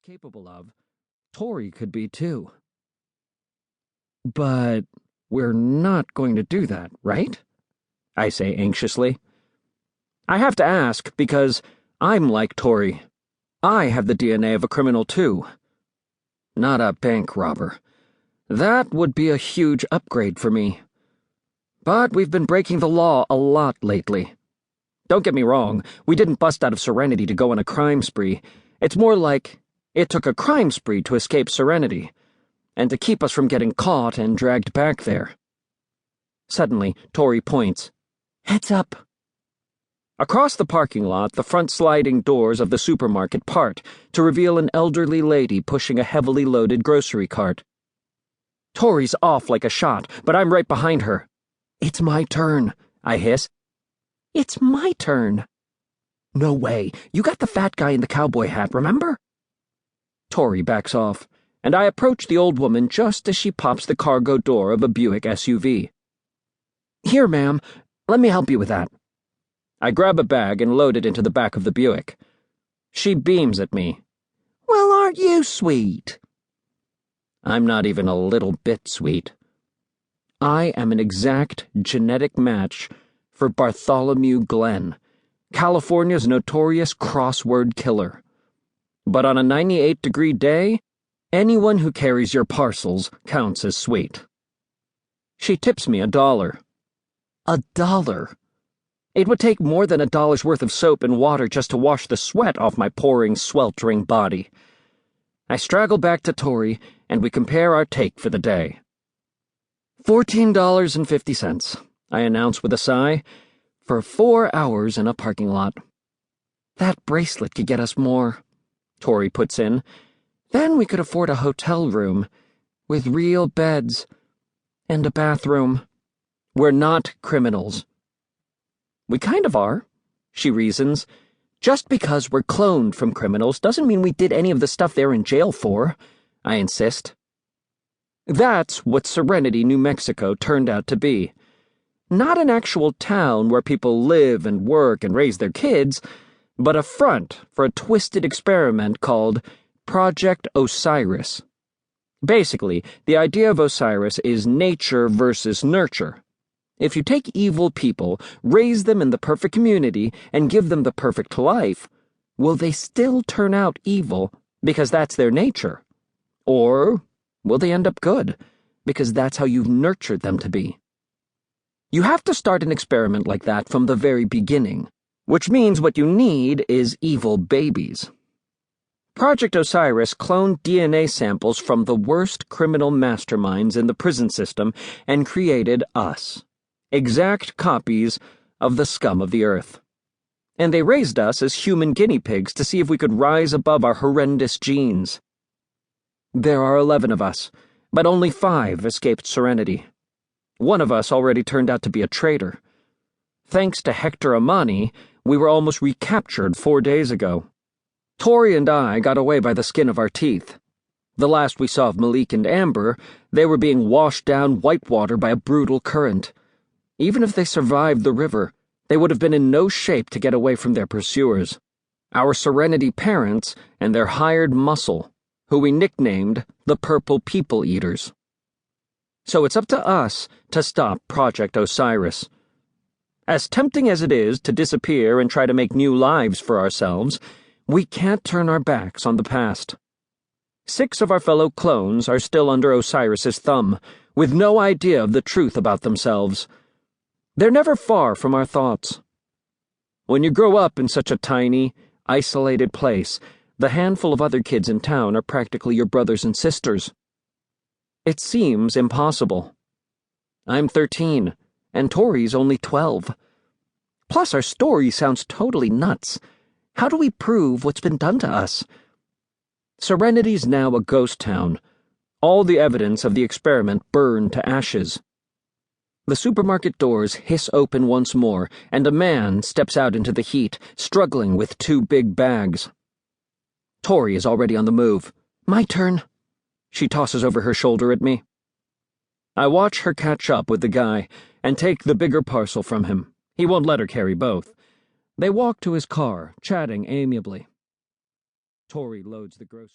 capable of, Tori could be too. But we're not going to do that, right? I say anxiously. I have to ask because I'm like Tori. I have the DNA of a criminal too. Not a bank robber. That would be a huge upgrade for me. But we've been breaking the law a lot lately. Don't get me wrong, we didn't bust out of Serenity to go on a crime spree. It's more like it took a crime spree to escape Serenity, and to keep us from getting caught and dragged back there. Suddenly, Tori points. Heads up. Across the parking lot, the front sliding doors of the supermarket part to reveal an elderly lady pushing a heavily loaded grocery cart. Tori's off like a shot, but I'm right behind her. It's my turn, I hiss. It's my turn. No way, you got the fat guy in the cowboy hat, remember? Tori backs off, and I approach the old woman just as she pops the cargo door of a Buick SUV. Here, ma'am, let me help you with that. I grab a bag and load it into the back of the Buick. She beams at me. Well, aren't you sweet? I'm not even a little bit sweet. I am an exact genetic match for Bartholomew Glenn, California's notorious crossword killer. But on a 98-degree day, anyone who carries your parcels counts as sweet. She tips me $1. $1. It would take more than $1's worth of soap and water just to wash the sweat off my pouring, sweltering body. I straggle back to Tori, and we compare our take for the day. $14.50, I announce with a sigh, for 4 hours in a parking lot. That bracelet could get us more, Tori puts in. Then we could afford a hotel room, with real beds, and a bathroom. We're not criminals. We kind of are, she reasons. Just because we're cloned from criminals doesn't mean we did any of the stuff they're in jail for, I insist. That's what Serenity, New Mexico turned out to be. Not an actual town where people live and work and raise their kids, but a front for a twisted experiment called Project Osiris. Basically, the idea of Osiris is nature versus nurture. If you take evil people, raise them in the perfect community, and give them the perfect life, will they still turn out evil because that's their nature? Or will they end up good because that's how you've nurtured them to be? You have to start an experiment like that from the very beginning, which means what you need is evil babies. Project Osiris cloned DNA samples from the worst criminal masterminds in the prison system and created us. Exact copies of the scum of the earth. And they raised us as human guinea pigs to see if we could rise above our horrendous genes. There are 11 of us, but only 5 escaped Serenity. One of us already turned out to be a traitor. Thanks to Hector Amani, we were almost recaptured 4 days ago. Tori and I got away by the skin of our teeth. The last we saw of Malik and Amber, they were being washed down whitewater by a brutal current. Even if they survived the river, they would have been in no shape to get away from their pursuers. Our Serenity parents and their hired muscle, who we nicknamed the Purple People Eaters. So it's up to us to stop Project Osiris. As tempting as it is to disappear and try to make new lives for ourselves, we can't turn our backs on the past. 6 of our fellow clones are still under Osiris's thumb, with no idea of the truth about themselves. They're never far from our thoughts. When you grow up in such a tiny, isolated place, the handful of other kids in town are practically your brothers and sisters. It seems impossible. I'm 13, and Tori's only 12. Plus, our story sounds totally nuts. How do we prove what's been done to us? Serenity's now a ghost town. All the evidence of the experiment burned to ashes. The supermarket doors hiss open once more, and a man steps out into the heat, struggling with 2 big bags. Tori is already on the move. My turn. She tosses over her shoulder at me. I watch her catch up with the guy and take the bigger parcel from him. He won't let her carry both. They walk to his car, chatting amiably. Tori loads the groceries.